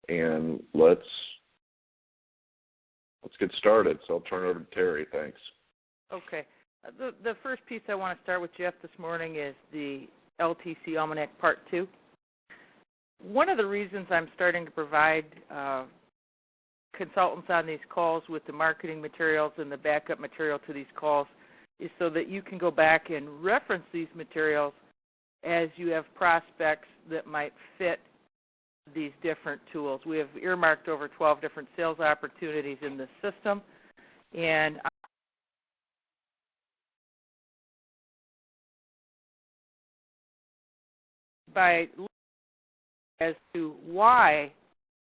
and let's get started. So I'll turn it over to Terry. Thanks. Okay. The first piece I want to start with, Jeff, this morning is the LTC Almanac Part 2. One of the reasons I'm starting to provide consultants on these calls with the marketing materials and the backup material to these calls is so that you can go back and reference these materials as you have prospects that might fit these different tools. We have earmarked over 12 different sales opportunities in the system, and by looking as to why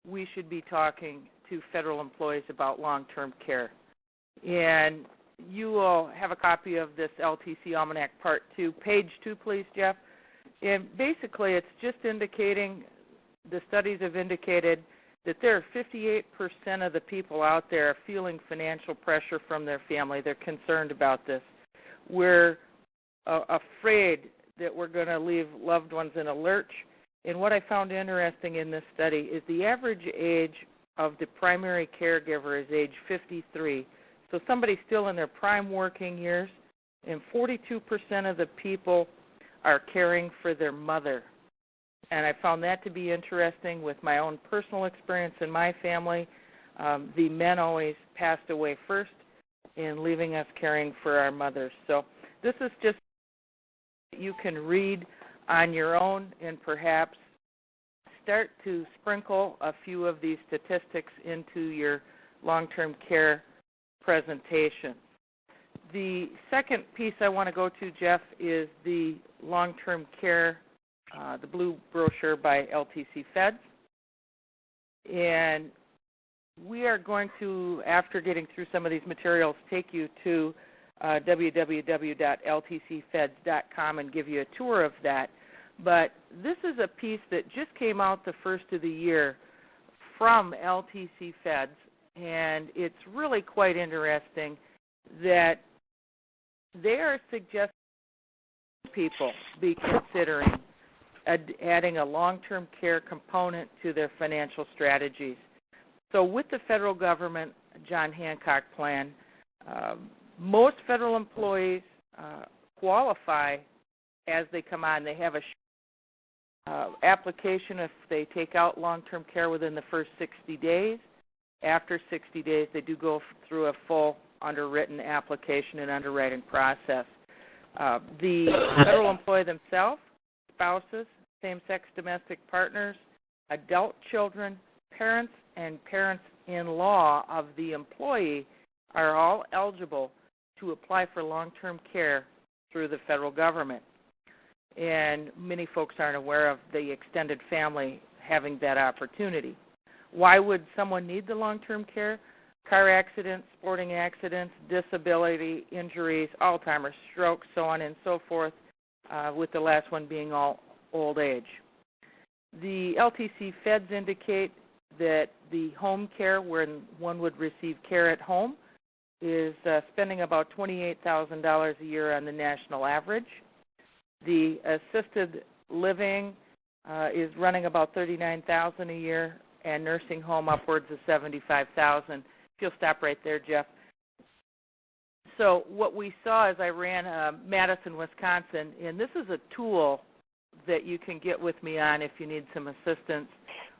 we should be talking to federal employees about long-term care. And you will have a copy of this LTC Almanac Part 2. Page 2, please, Jeff. And basically, it's just indicating, the studies have indicated that there are 58% of the people out there feeling financial pressure from their family. They're concerned about this. We're afraid that we're going to leave loved ones in a lurch. And what I found interesting in this study is the average age of the primary caregiver is age 53. So somebody's still in their prime working years, and 42% of the people are caring for their mother. And I found that to be interesting with my own personal experience in my family. The men always passed away first in leaving us caring for our mothers. So this is just you can read on your own and perhaps start to sprinkle a few of these statistics into your long-term care presentation. The second piece I want to go to, Jeff, is the long-term care, the blue brochure by LTC Feds. And we are going to, after getting through some of these materials, take you to www.ltcfeds.com and give you a tour of that. But this is a piece that just came out the first of the year from LTC Feds, and it's really quite interesting that they are suggesting people be considering adding a long-term care component to their financial strategies. So with the federal government John Hancock plan, most federal employees qualify as they come on. They have a application if they take out long-term care within the first 60 days. After 60 days, they do go through a full underwritten application and underwriting process. The federal employee themselves, spouses, same-sex domestic partners, adult children, parents, and parents-in-law of the employee are all eligible to apply for long-term care through the federal government. And many folks aren't aware of the extended family having that opportunity. Why would someone need the long-term care? Car accidents, sporting accidents, disability, injuries, Alzheimer's, stroke, so on and so forth, with the last one being all old age. The LTC Feds indicate that the home care, where one would receive care at home, is spending about $28,000 a year on the national average. The assisted living is running about $39,000 a year, and nursing home upwards of $75,000. If you'll stop right there, Jeff. So what we saw as I ran Madison, Wisconsin, and this is a tool that you can get with me on if you need some assistance,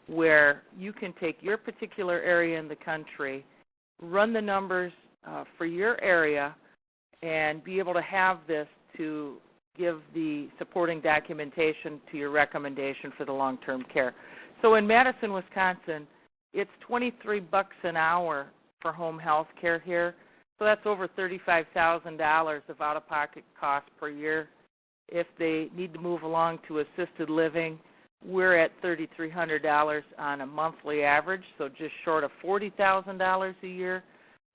where you can take your particular area in the country, run the numbers for your area, and be able to have this to give the supporting documentation to your recommendation for the long-term care. So in Madison, Wisconsin, it's $23 an hour for home health care here. So that's over $35,000 of out-of-pocket costs per year. If they need to move along to assisted living, we're at $3,300 on a monthly average, so just short of $40,000 a year.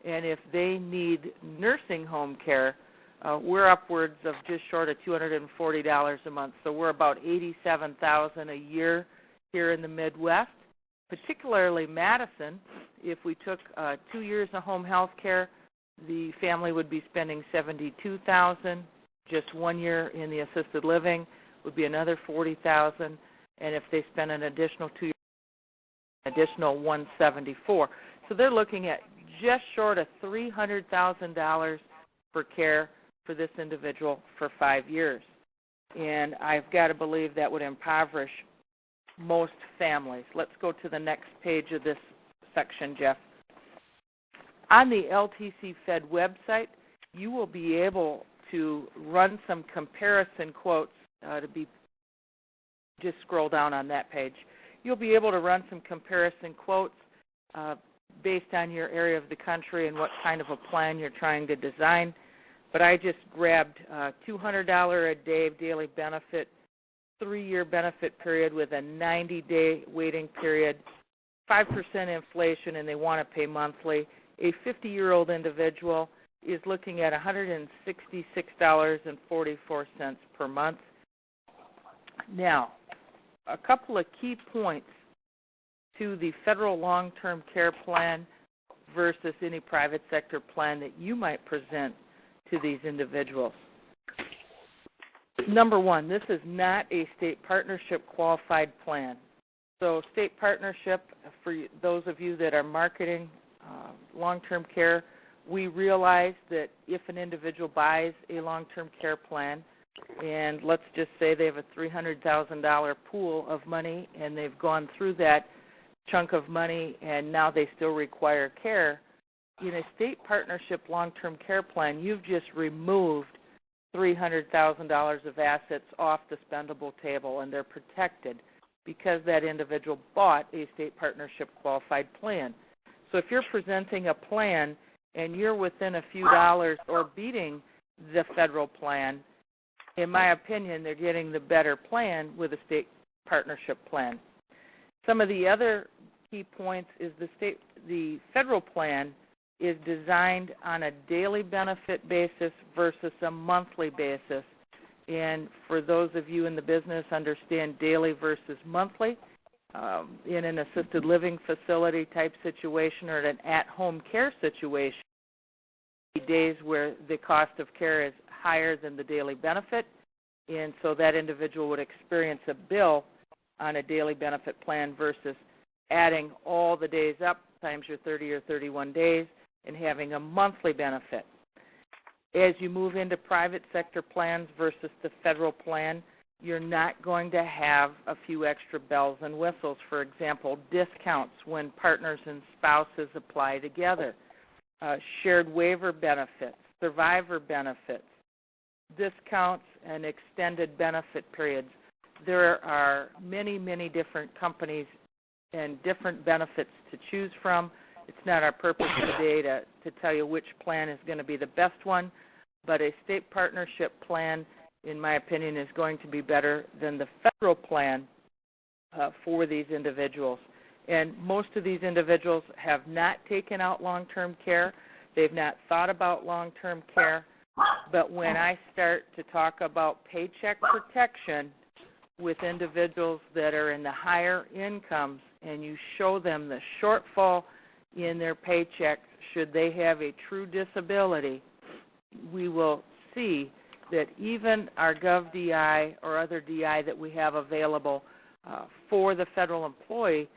And if they need nursing home care, we're upwards of just short of $240 a month. So we're about $87,000 a year here in the Midwest, particularly Madison. If we took 2 years of home health care, the family would be spending $72,000. Just 1 year in the assisted living would be another $40,000. And if they spend an additional 2 years additional $174. So they're looking at just short of $300,000 for care for this individual for 5 years. And I've got to believe that would impoverish most families. Let's go to the next page of this section, Jeff. On the LTC Fed website, you will be able to run some comparison quotes just scroll down on that page. You'll be able to run some comparison quotes based on your area of the country and what kind of a plan you're trying to design. But I just grabbed $200 a day daily benefit, 3-year benefit period with a 90-day waiting period, 5% inflation, and they want to pay monthly. A 50-year-old individual is looking at $166.44 per month. Now, a couple of key points to the federal long-term care plan versus any private sector plan that you might present to these individuals. Number one, this is not a state partnership qualified plan. So state partnership, for those of you that are marketing long-term care, we realize that if an individual buys a long-term care plan, and let's just say they have a $300,000 pool of money and they've gone through that chunk of money and now they still require care, in a state partnership long-term care plan, you've just removed $300,000 of assets off the spendable table, and they're protected because that individual bought a state partnership qualified plan. So if you're presenting a plan and you're within a few dollars or beating the federal plan, in my opinion, they're getting the better plan with a state partnership plan. Some of the other key points is the federal plan is designed on a daily benefit basis versus a monthly basis. And for those of you in the business, understand daily versus monthly. In an assisted living facility type situation or an at-home care situation, days where the cost of care is higher than the daily benefit, and so that individual would experience a bill on a daily benefit plan versus adding all the days up times your 30 or 31 days and having a monthly benefit. As you move into private sector plans versus the federal plan, you're not going to have a few extra bells and whistles. For example, discounts when partners and spouses apply together, shared waiver benefits, survivor benefits, discounts, and extended benefit periods. There are many, many different companies and different benefits to choose from. It's not our purpose today to tell you which plan is going to be the best one, but a state partnership plan, in my opinion, is going to be better than the federal plan for these individuals. And most of these individuals have not taken out long-term care. They've not thought about long-term care. But when I start to talk about paycheck protection with individuals that are in the higher incomes and you show them the shortfall in their paychecks should they have a true disability, we will see that even our GovDI or other DI that we have available for the federal employee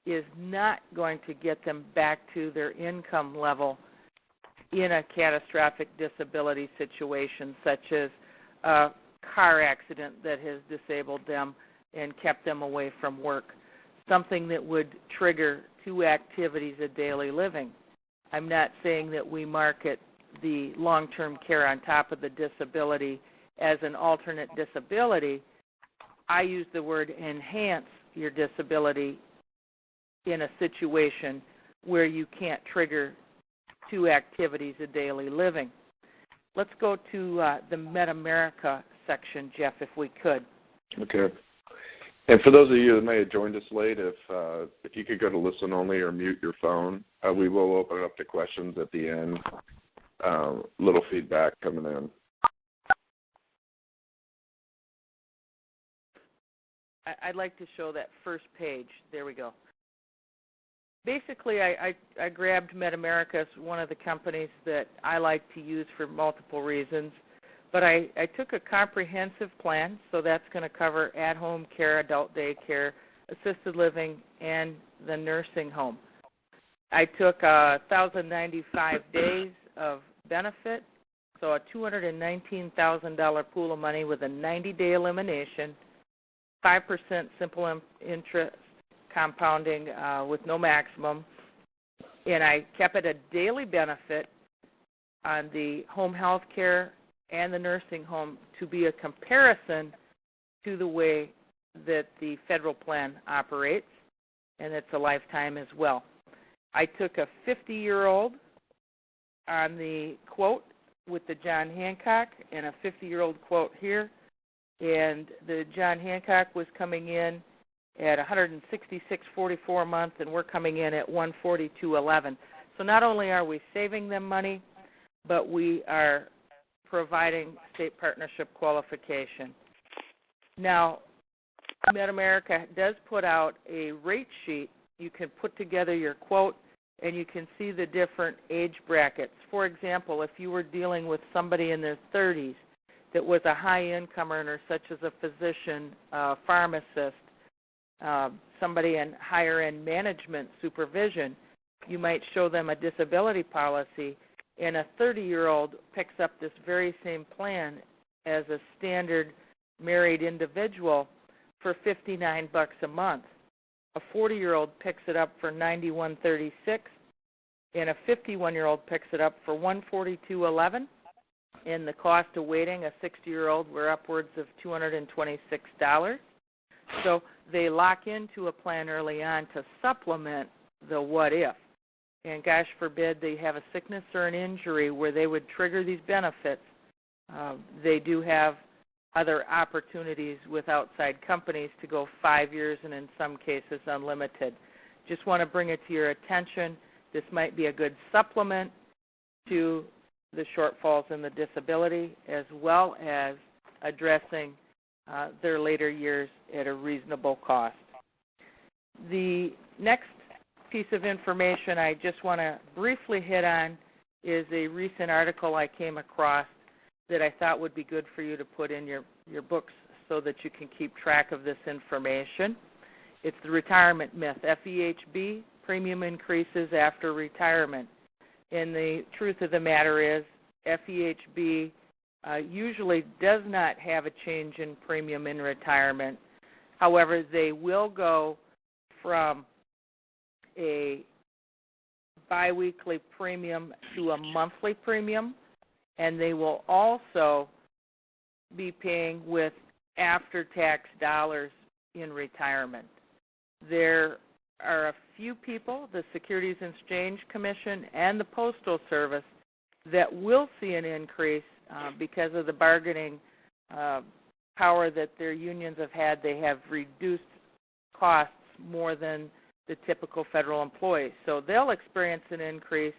is not going to get them back to their income level in a catastrophic disability situation, such as a car accident that has disabled them and kept them away from work, something that would trigger 2 activities of daily living. I'm not saying that we market the long-term care on top of the disability as an alternate disability. I use the word enhance your disability in a situation where you can't trigger 2 activities of daily living. Let's go to the MedAmerica section, Jeff, if we could. Okay. And for those of you that may have joined us late, if you could go to listen only or mute your phone, we will open it up to questions at the end. Little feedback coming in. I'd like to show that first page. There we go. Basically, I grabbed MedAmerica as one of the companies that I like to use for multiple reasons. But I took a comprehensive plan, so that's going to cover at-home care, adult day care, assisted living, and the nursing home. I took 1,095 days of benefit, so a $219,000 pool of money with a 90-day elimination, 5% simple interest compounding with no maximum, and I kept it a daily benefit on the home health care and the nursing home to be a comparison to the way that the federal plan operates, and it's a lifetime as well. I took a 50-year-old on the quote with the John Hancock and a 50-year-old quote here, and the John Hancock was coming in at $166.44 a month, and we're coming in at $142.11. So not only are we saving them money, but we are providing state partnership qualification. Now, MedAmerica does put out a rate sheet. You can put together your quote, and you can see the different age brackets. For example, if you were dealing with somebody in their 30s that was a high-income earner, such as a physician, pharmacist, somebody in higher-end management supervision, you might show them a disability policy, and a 30-year-old picks up this very same plan as a standard married individual for $59 a month. A 40-year-old picks it up for $91.36, and a 51-year-old picks it up for $142.11. And the cost of waiting a 60-year-old were upwards of $226. So they lock into a plan early on to supplement the what if. And gosh forbid they have a sickness or an injury where they would trigger these benefits. They do have other opportunities with outside companies to go 5 years and in some cases unlimited. Just want to bring it to your attention. This might be a good supplement to the shortfalls in the disability, as well as addressing their later years at a reasonable cost. The next piece of information I just want to briefly hit on is a recent article I came across that I thought would be good for you to put in your books so that you can keep track of this information. It's the retirement myth, FEHB, premium increases after retirement. And the truth of the matter is FEHB usually does not have a change in premium in retirement. However, they will go from a biweekly premium to a monthly premium, and they will also be paying with after-tax dollars in retirement. There are a few people, the Securities and Exchange Commission and the Postal Service, that will see an increase because of the bargaining power that their unions have had. They have reduced costs more than the typical federal employees. So they'll experience an increase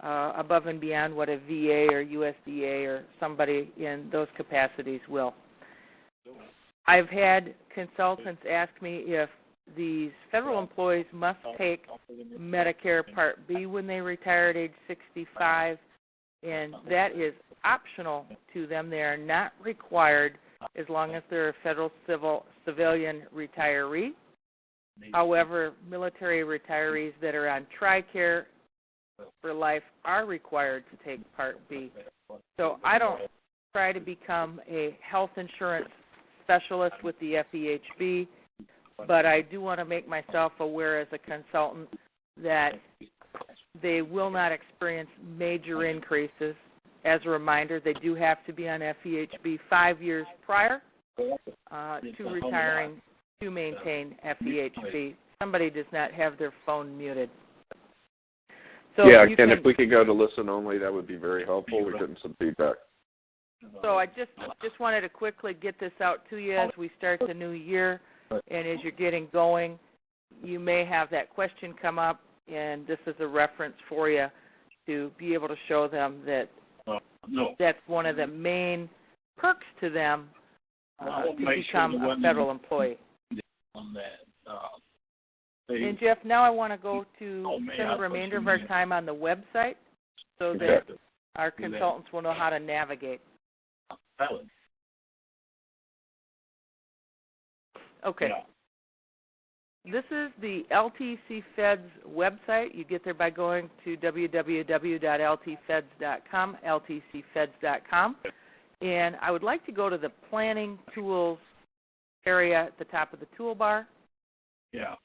above and beyond what a VA or USDA or somebody in those capacities will. I've had consultants ask me if these federal employees must take Medicare Part B when they retire at age 65, and that is optional to them. They are not required as long as they're a federal civilian retiree. However, military retirees that are on TRICARE for life are required to take Part B. So I don't try to become a health insurance specialist with the FEHB, but I do want to make myself aware as a consultant that they will not experience major increases. As a reminder, they do have to be on FEHB 5 years prior to retiring to maintain FEHB. Somebody does not have their phone muted. So yeah, Ken, if we could go to listen only, that would be very helpful. We're getting some feedback. So I just wanted to quickly get this out to you as we start the new year, and as you're getting going, you may have that question come up, and this is a reference for you to be able to show them that that's one of the main perks to them to become a federal employee. And Jeff, now I want to go to spend the remainder of our time on the website so that our consultants will know how to navigate. Okay. This is the LTC Feds website. You get there by going to www.ltfeds.com, ltcfeds.com. And I would like to go to the Planning Tools area at the top of the toolbar. Yeah.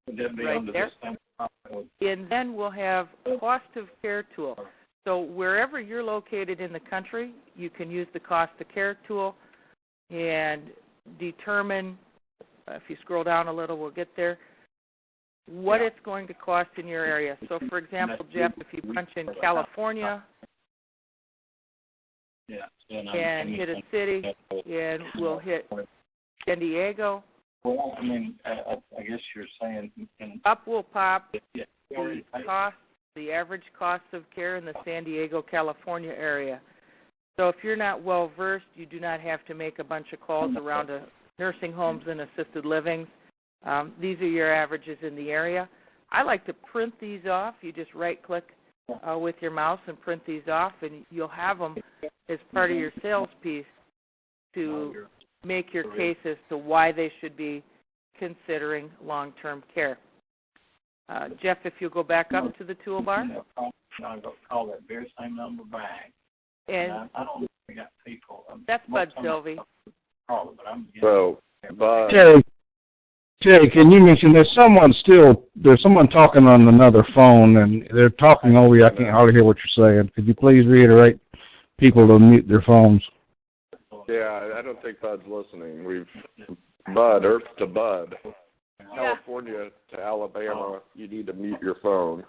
Right there. And then we'll have Cost of Care tool. So wherever you're located in the country, you can use the Cost of Care tool and determine, if you scroll down a little, we'll get there, what it's going to cost in your area. So, for example, Jeff, if you punch in California and hit a city, and we'll hit San Diego. Well, I mean, I guess you're saying... Up will pop the cost, the average cost of care in the San Diego, California area. So if you're not well-versed, you do not have to make a bunch of calls around to nursing homes and assisted livings. These are your averages in the area. I like to print these off. You just right-click with your mouse and print these off, and you'll have them as part of your sales piece to make your case as to why they should be considering long-term care. Jeff, if you'll go back up to the toolbar. I'll call that very same number back. And I don't know if we got people. That's Bud Sylvie. So, Bud. Jay, can you mention there's someone talking on another phone and they're talking over you. I can't hardly hear what you're saying. Could you please reiterate people to mute their phones? Yeah, I don't think Bud's listening. Bud, Earth to Bud. California to Alabama, you need to mute your phone.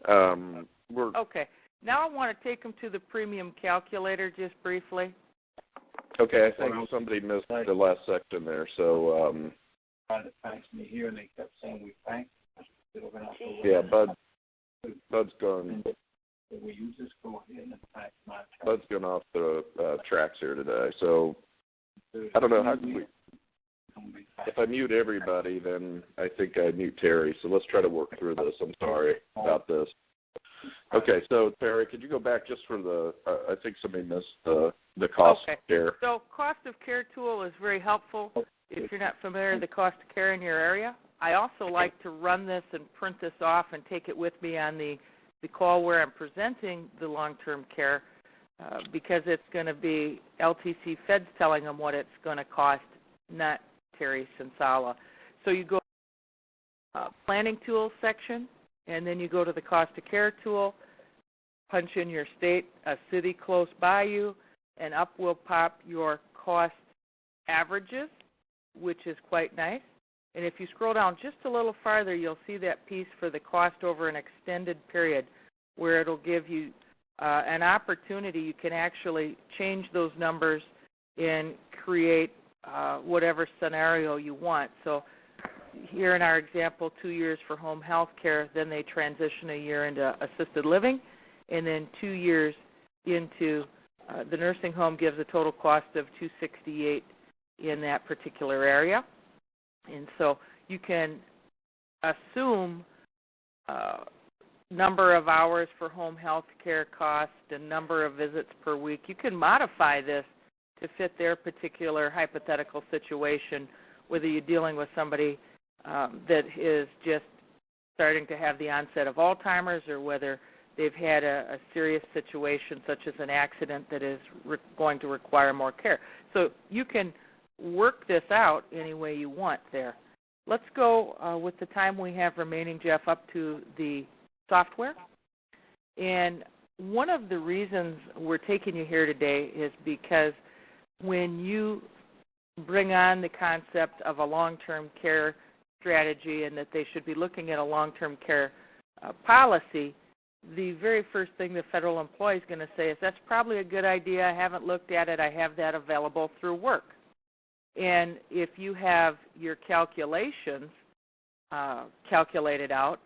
Okay. Now I want to take them to the premium calculator just briefly. Okay, I think somebody missed the last section there, so... Trying to fax me here, and they kept saying we fax. Yeah, Bud's gone. Will you just go ahead and fax my check? Bud's gone off the tracks here today, so I don't know how can we... If I mute everybody, then I think I mute Terry, so let's try to work through this. I'm sorry about this. Okay, so Terry, could you go back just for the, I think somebody missed the cost of care. So cost of care tool is very helpful if you're not familiar with the cost of care in your area. I also like to run this and print this off and take it with me on the call where I'm presenting the long-term care because it's going to be LTC Feds telling them what it's going to cost, not Terry Sensala. So you go to the planning tools section, and then you go to the cost of care tool, punch in your state, a city close by you, and up will pop your cost averages, which is quite nice. And if you scroll down just a little farther, you'll see that piece for the cost over an extended period where it'll give you an opportunity. You can actually change those numbers and create whatever scenario you want. So here in our example, 2 years for home health care, then they transition a year into assisted living, and then 2 years into the nursing home gives a total cost of $268 in that particular area. And so you can assume number of hours for home health care cost and number of visits per week. You can modify this to fit their particular hypothetical situation, whether you're dealing with somebody that is just starting to have the onset of Alzheimer's or whether they've had a serious situation such as an accident that is going to require more care. So you can work this out any way you want there. Let's go with the time we have remaining, Jeff, up to the software. And one of the reasons we're taking you here today is because when you bring on the concept of a long-term care strategy and that they should be looking at a long-term care policy, the very first thing the federal employee is going to say is, that's probably a good idea. I haven't looked at it. I have that available through work. And if you have your calculations calculated out,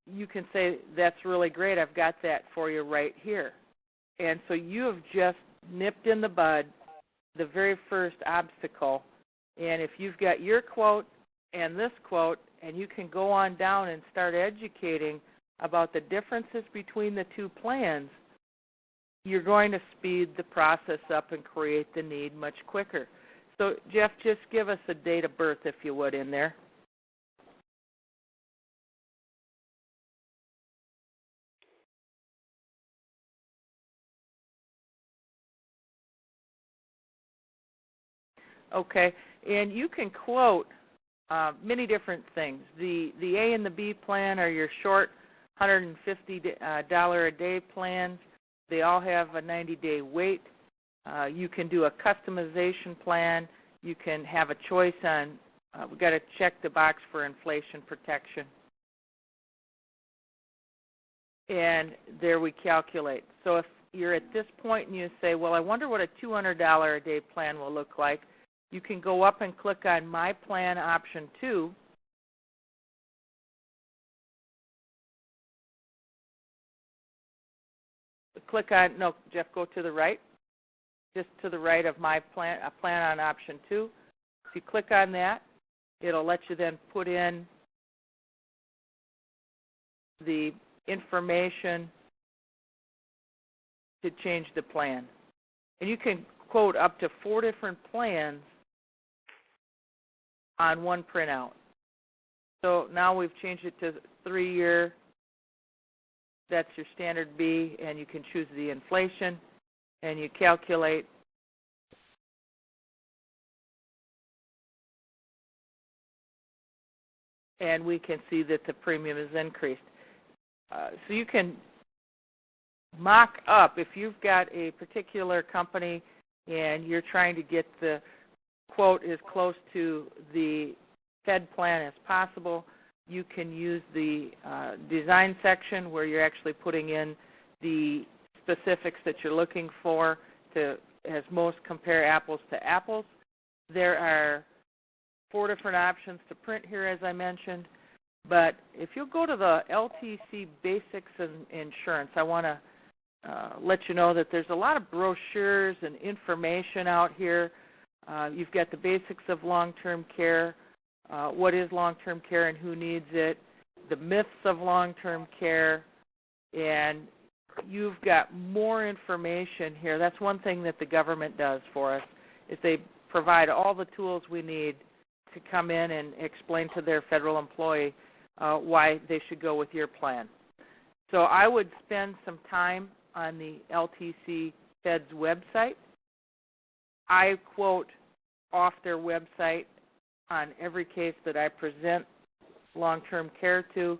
you can say, that's really great. I've got that for you right here. And so you have just nipped in the bud the very first obstacle. And if you've got your quote and this quote, and you can go on down and start educating about the differences between the two plans, you're going to speed the process up and create the need much quicker. So, Jeff, just give us a date of birth, if you would, in there. Okay, and you can quote many different things. The A and the B plan are your short $150 a day plans. They all have a 90-day wait. You can do a customization plan. You can have a choice on, we've got to check the box for inflation protection. And there we calculate. So if you're at this point and you say, well, I wonder what a $200 a day plan will look like, you can go up and click on My Plan Option 2. Click on, no, Jeff, go to the right. Just to the right of My Plan, a plan on Option 2. If you click on that, it'll let you then put in the information to change the plan. And you can quote up to 4 different plans on one printout. So now we've changed it to 3-year. That's your standard B, and you can choose the inflation, and you calculate. And we can see that the premium is increased. So you can mock up, if you've got a particular company and you're trying to get the quote as close to the Fed plan as possible, you can use the design section where you're actually putting in the specifics that you're looking for to as most compare apples to apples. There are 4 different options to print here, as I mentioned. But if you'll go to the LTC Basics in Insurance, I want to let you know that there's a lot of brochures and information out here. You've got the basics of long-term care, what is long-term care and who needs it, the myths of long-term care, and you've got more information here. That's one thing that the government does for us, is they provide all the tools we need to come in and explain to their federal employee why they should go with your plan. So I would spend some time on the LTC Fed's website. I quote off their website on every case that I present long-term care to.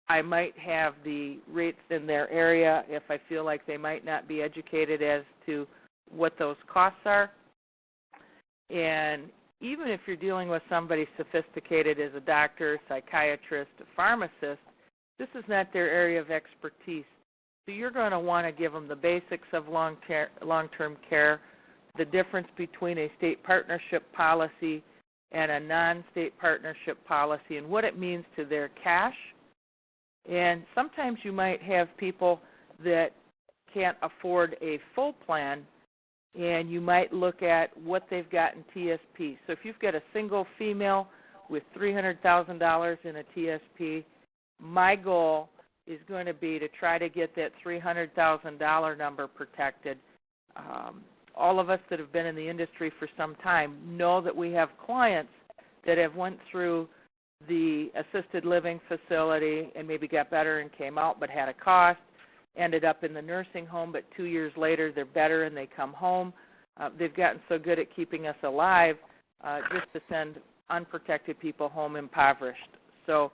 I might have the rates in their area if I feel like they might not be educated as to what those costs are. And even if you're dealing with somebody sophisticated as a doctor, psychiatrist, a pharmacist, this is not their area of expertise. So you're going to want to give them the basics of long-term care, the difference between a state partnership policy and a non-state partnership policy, and what it means to their cash. And sometimes you might have people that can't afford a full plan, and you might look at what they've got in TSP. So if you've got a single female with $300,000 in a TSP, my goal is going to be to try to get that $300,000 number protected. All of us that have been in the industry for some time know that we have clients that have went through the assisted living facility and maybe got better and came out but had a cost, ended up in the nursing home, but 2 years later they're better and they come home. They've gotten so good at keeping us alive just to send unprotected people home impoverished. So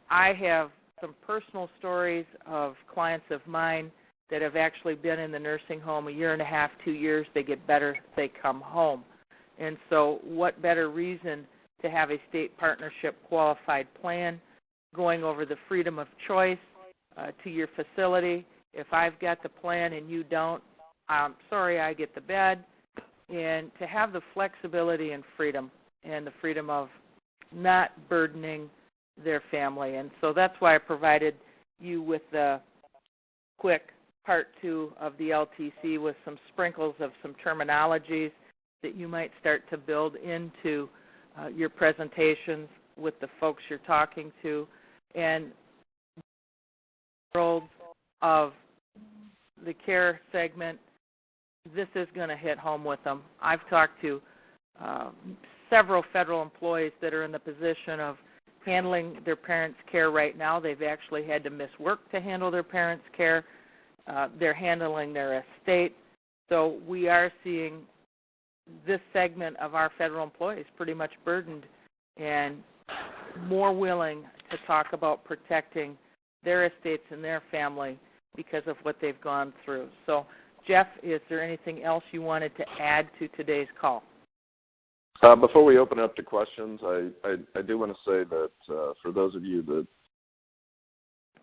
I have some personal stories of clients of mine that have actually been in the nursing home 1.5 years, 2 years. They get better, they come home. And so what better reason to have a state partnership qualified plan going over the freedom of choice to your facility. If I've got the plan and you don't, I'm sorry, I get the bed. And to have the flexibility and freedom, and the freedom of not burdening their family. And so that's why I provided you with the quick Part 2 of the LTC with some sprinkles of some terminologies that you might start to build into your presentations with the folks you're talking to. And world of the care segment, this is going to hit home with them. I've talked to several federal employees that are in the position of handling their parents' care right now. They've actually had to miss work to handle their parents' care. They're handling their estate. So we are seeing this segment of our federal employees pretty much burdened and more willing to talk about protecting their estates and their family because of what they've gone through. So, Jeff, is there anything else you wanted to add to today's call? Before we open up to questions, I do want to say that for those of you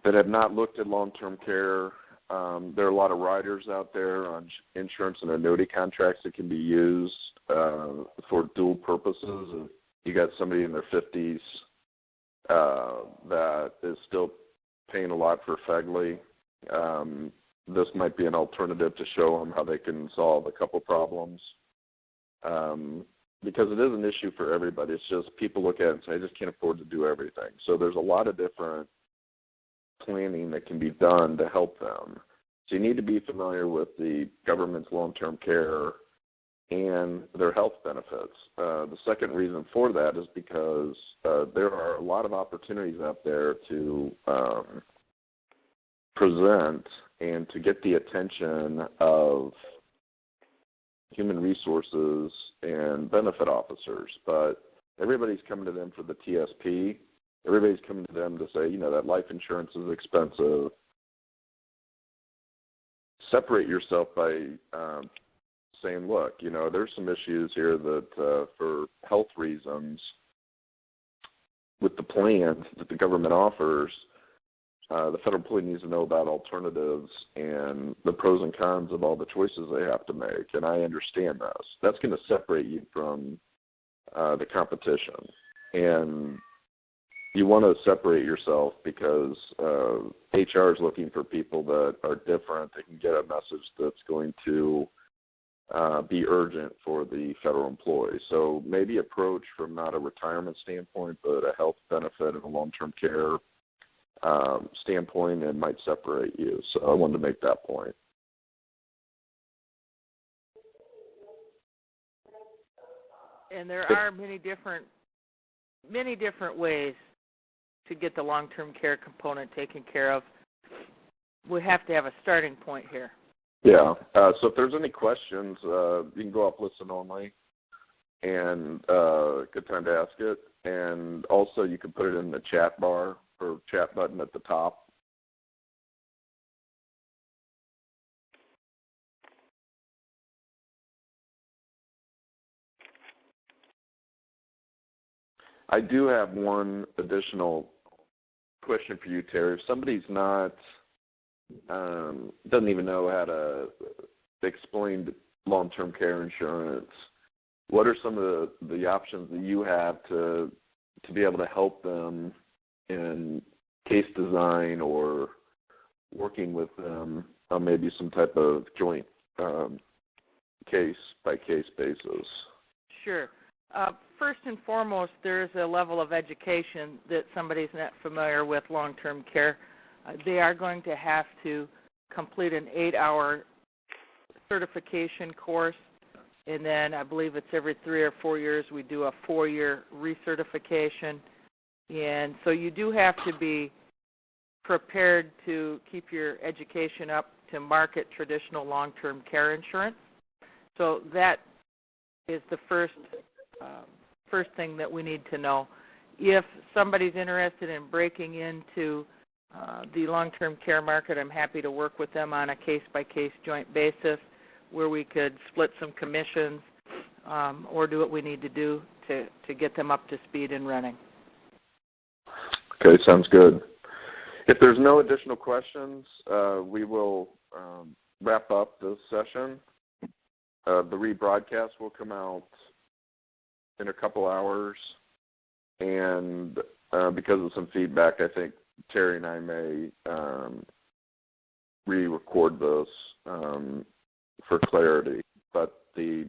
that have not looked at long-term care, there are a lot of riders out there on insurance and annuity contracts that can be used for dual purposes. If you got somebody in their 50s that is still paying a lot for FEHB, this might be an alternative to show them how they can solve a couple problems. Because it is an issue for everybody. It's just people look at it and say, I just can't afford to do everything. So there's a lot of different planning that can be done to help them. So you need to be familiar with the government's long-term care and their health benefits. The second reason for that is because there are a lot of opportunities out there to present and to get the attention of human resources and benefit officers, but everybody's coming to them for the TSP. Everybody's coming to them to say, that life insurance is expensive. Separate yourself by saying, look, there's some issues here that for health reasons with the plans that the government offers, the federal employee needs to know about alternatives and the pros and cons of all the choices they have to make, and I understand this. That's going to separate you from the competition, and you want to separate yourself because HR is looking for people that are different, that can get a message that's going to be urgent for the federal employee. So maybe approach from not a retirement standpoint, but a health benefit and a long-term care standpoint, and might separate you. So I wanted to make that point. And there are many different ways to get the long-term care component taken care of. We have to have a starting point here. Yeah. So if there's any questions, you can go up listen only, and good time to ask it. And also you can put it in the chat bar or chat button at the top. I do have one additional question for you, Terry. If somebody's not, doesn't even know how to explain long-term care insurance, what are some of the options that you have to be able to help them in case design or working with them on maybe some type of joint case-by-case basis? Sure. First and foremost, there's a level of education that somebody's not familiar with long-term care. They are going to have to complete an 8-hour certification course, and then I believe it's every 3 or 4 years we do a 4-year recertification. And so you do have to be prepared to keep your education up to market traditional long-term care insurance. So that is the first thing that we need to know. If somebody's interested in breaking into the long-term care market, I'm happy to work with them on a case-by-case joint basis where we could split some commissions or do what we need to do to get them up to speed and running. Okay, sounds good. If there's no additional questions, we will wrap up this session. The rebroadcast will come out in a couple hours, and because of some feedback, I think Terry and I may re-record this for clarity, but the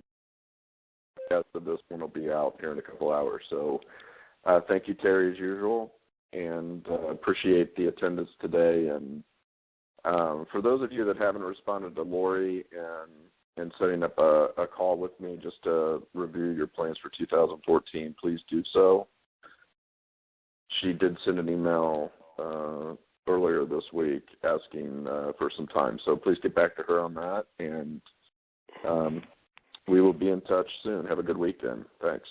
podcast of this one will be out here in a couple hours. So thank you, Terry, as usual, and appreciate the attendance today. And for those of you that haven't responded to Lori and setting up a call with me just to review your plans for 2014, please do so. She did send an email earlier this week asking for some time, so please get back to her on that, and we will be in touch soon. Have a good weekend. Thanks.